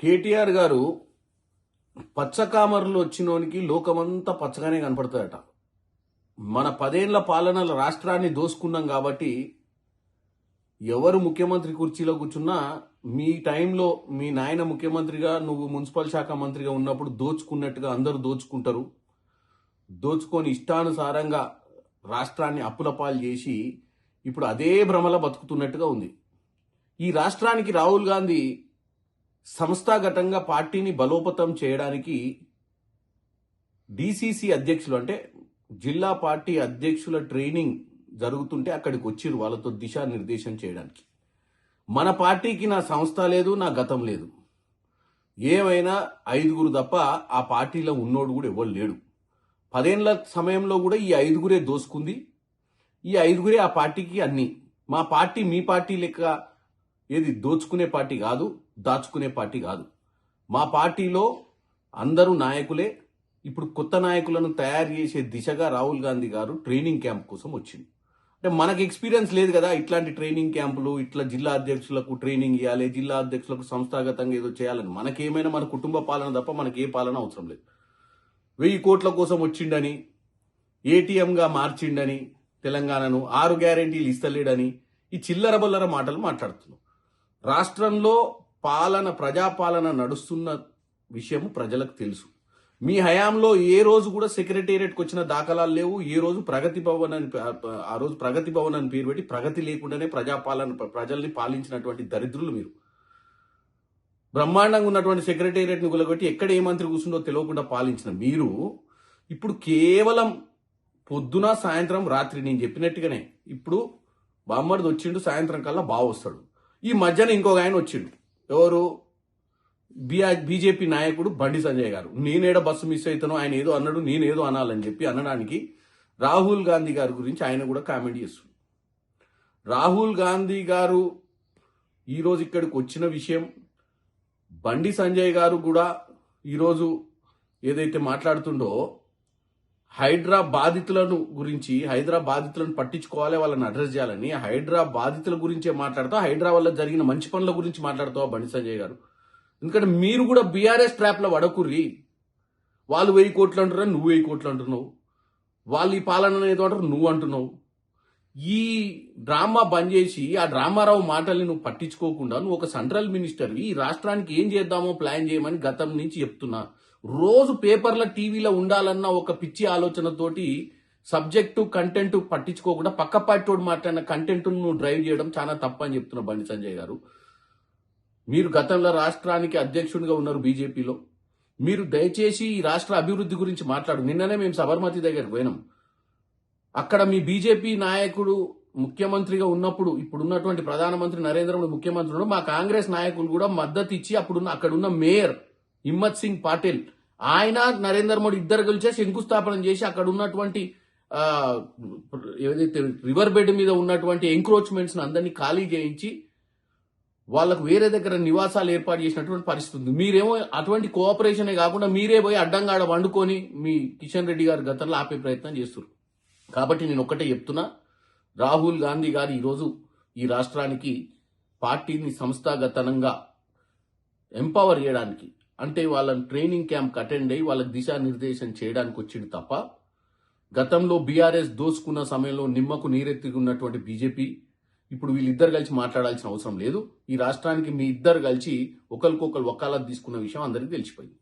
కేటీఆర్ గారు పచ్చకామర్లు వచ్చినోనికి లోకమంతా పచ్చగానే కనపడుతుందట. మన 10 ఏళ్ల పాలనల రాష్ట్రాన్ని దోసుకున్నాం కాబట్టి ఎవరు ముఖ్యమంత్రి కుర్చీలో కూర్చున్నా మీ టైంలో మీ నాయన ముఖ్యమంత్రిగా నువ్వు మున్సిపల్ శాఖ మంత్రిగా ఉన్నప్పుడు దోచుకున్నట్టుగా అందరూ దోచుకుంటారు. దోచుకొని ఇష్టానుసారంగా రాష్ట్రాన్ని అప్పులపాలు చేసి ఇప్పుడు అదే భ్రమల బతుకుతున్నట్టుగా ఉంది. ఈ రాష్ట్రానికి రాహుల్ గాంధీ సంస్థాగతంగా పార్టీని బలోపేతం చేయడానికి డిసిసి అధ్యక్షులు అంటే జిల్లా పార్టీ అధ్యక్షుల ట్రైనింగ్ జరుగుతుంటే అక్కడికి వచ్చిరు వాళ్ళతో దిశానిర్దేశం చేయడానికి. మన పార్టీకి నా సంస్థ లేదు, నా గతం లేదు. ఏమైనా 5గురు తప్ప ఆ పార్టీలో ఉన్నోడు కూడా ఎవరు లేడు. 10 ఏళ్ల సమయంలో కూడా ఈ 5గురే దోసుకుంది. ఈ 5గురే ఆ పార్టీకి అన్ని. మా పార్టీ మీ పార్టీ లెక్క ఏది దోచుకునే పార్టీ కాదు, దాచుకునే పార్టీ కాదు. మా పార్టీలో అందరూ నాయకులే. ఇప్పుడు కొత్త నాయకులను తయారు చేసే దిశగా రాహుల్ గాంధీ గారు ట్రైనింగ్ క్యాంప్ కోసం వచ్చింది. అంటే మనకు ఎక్స్పీరియన్స్ లేదు కదా ఇట్లాంటి ట్రైనింగ్ క్యాంపులు, ఇట్లా జిల్లా అధ్యక్షులకు ట్రైనింగ్ ఇవ్వాలి, జిల్లా అధ్యక్షులకు సంస్థాగతంగా ఏదో చేయాలని. మనకేమైనా మన కుటుంబ పాలన తప్ప మనకి ఏ పాలన అవసరం లేదు. 1000 కోట్ల కోసం వచ్చిండని, ఏటీఎంగా మార్చిండని, తెలంగాణను 6 గ్యారెంటీలు ఇస్తలేడని ఈ చిల్లర బొల్లర మాటలు మాట్లాడుతున్నాం. రాష్ట్రంలో ప్రజాపాలన నడుస్తున్న విషయం ప్రజలకు తెలుసు. మీ హయాంలో ఏ రోజు కూడా సెక్రటేరియట్కి వచ్చిన దాఖలాలు లేవు. ఏ రోజు ప్రగతి భవన్ అని ఆ రోజు ప్రగతి భవన్ అని పేరు పెట్టి ప్రగతి లేకుండానే ప్రజల్ని పాలించినటువంటి దరిద్రులు మీరు. బ్రహ్మాండంగా ఉన్నటువంటి సెక్రటేరియట్ని గులగొట్టి ఎక్కడ ఏ మంత్రి కూర్చుండో తెలియకుండా పాలించిన మీరు ఇప్పుడు కేవలం పొద్దున సాయంత్రం రాత్రి నేను చెప్పినట్టుగానే ఇప్పుడు బామ్మర్ది వచ్చిండు, సాయంత్రం కల్లా బాగా వస్తాడు. ఈ మధ్యన ఇంకొక ఆయన వచ్చిండు. ఎవరు? బీజేపీ నాయకుడు బండి సంజయ్ గారు. నేనేడ బస్సు మిస్ అవుతానో ఆయన ఏదో అన్నాడు, నేనేదో అనాలని చెప్పి అనడానికి రాహుల్ గాంధీ గారి గురించి ఆయన కూడా కామెంట్ చేస్తుంది. రాహుల్ గాంధీ గారు ఈరోజు ఇక్కడికి వచ్చిన విషయం, బండి సంజయ్ గారు కూడా ఈరోజు ఏదైతే మాట్లాడుతుండో హైడ్రా బాధితులను గురించి, హైడ్రా బాధితులను పట్టించుకోవాలి, వాళ్ళని అడ్రస్ చేయాలని, హైడ్రా బాధితుల గురించే మాట్లాడతావు, హైడ్రా వల్ల జరిగిన మంచి పనుల గురించి మాట్లాడతావా బండి సంజయ్ గారు? ఎందుకంటే మీరు కూడా బీఆర్ఎస్ ట్రాప్లో వడకుర్రి. వాళ్ళు 1000 కోట్లు అంటున్నారు, నువ్వు 1000 కోట్లు అంటున్నావు. వాళ్ళు ఈ పాలన ఏదో అంటారు, నువ్వు అంటున్నావు. ఈ డ్రామా బంద్ చేసి ఆ డ్రామారావు మాటల్ని నువ్వు పట్టించుకోకుండా నువ్వు ఒక సెంట్రల్ మినిస్టర్ ఈ రాష్ట్రానికి ఏం చేద్దామో ప్లాన్ చేయమని గతం నుంచి చెప్తున్నా. రోజు పేపర్ల టీవీలో ఉండాలన్న ఒక పిచ్చి ఆలోచనతోటి సబ్జెక్టు కంటెంట్ పట్టించుకోకుండా పక్క పార్టీతోడు మాట్లాడిన కంటెంట్ నువ్వు డ్రైవ్ చేయడం చాలా తప్పని చెప్తున్నా బండి సంజయ్ గారు. మీరు గతంలో రాష్ట్రానికి అధ్యక్షుడిగా ఉన్నారు బీజేపీలో. మీరు దయచేసి ఈ రాష్ట్ర అభివృద్ధి గురించి మాట్లాడు. నిన్ననే మేము సబర్మతి దగ్గరికి పోయినాం. అక్కడ మీ బీజేపీ నాయకుడు ముఖ్యమంత్రిగా ఉన్నప్పుడు, ఇప్పుడున్నటువంటి ప్రధానమంత్రి నరేంద్ర మోడీ ముఖ్యమంత్రి ఉన్నప్పుడు మా కాంగ్రెస్ నాయకులు కూడా మద్దతు ఇచ్చి అక్కడున్న మేయర్ హిమ్మత్ సింగ్ పాటిల్ ఆయన నరేంద్ర మోడీ ఇద్దరు కలిసి శంకుస్థాపన చేసి అక్కడ ఉన్నటువంటి ఏదైతే రివర్ బెడ్ మీద ఉన్నటువంటి ఎంక్రోచ్మెంట్స్ అందరినీ ఖాళీ చేయించి వాళ్ళకు వేరే దగ్గర నివాసాలు ఏర్పాటు చేసినటువంటి పరిస్థితి ఉంది. మీరేమో అటువంటి కోఆపరేషనే కాకుండా మీరే పోయి అడ్డంగాడ వండుకొని మీ కిషన్ రెడ్డి గారు గతంలో ఆపే ప్రయత్నం చేస్తున్నారు. కాబట్టి నేను ఒక్కటే చెప్తున్నా, రాహుల్ గాంధీ గారు ఈరోజు ఈ రాష్ట్రానికి పార్టీని సంస్థాగతంగా ఎంపవర్ చేయడానికి, అంటే వాళ్ళని ట్రైనింగ్ క్యాంప్ అటెండ్ అయ్యి వాళ్ళకి దిశానిర్దేశం చేయడానికి వచ్చింది తప్ప గతంలో బీఆర్ఎస్ దోసుకున్న సమయంలో నిమ్మకు నీరెత్తుకున్నటువంటి బీజేపీ ఇప్పుడు వీళ్ళిద్దరు కలిసి మాట్లాడాల్సిన అవసరం లేదు. ఈ రాష్ట్రానికి మీ ఇద్దరు కలిసి ఒకరికొకరు వకాలత్ తీసుకున్న విషయం అందరికీ తెలిసిపోయింది.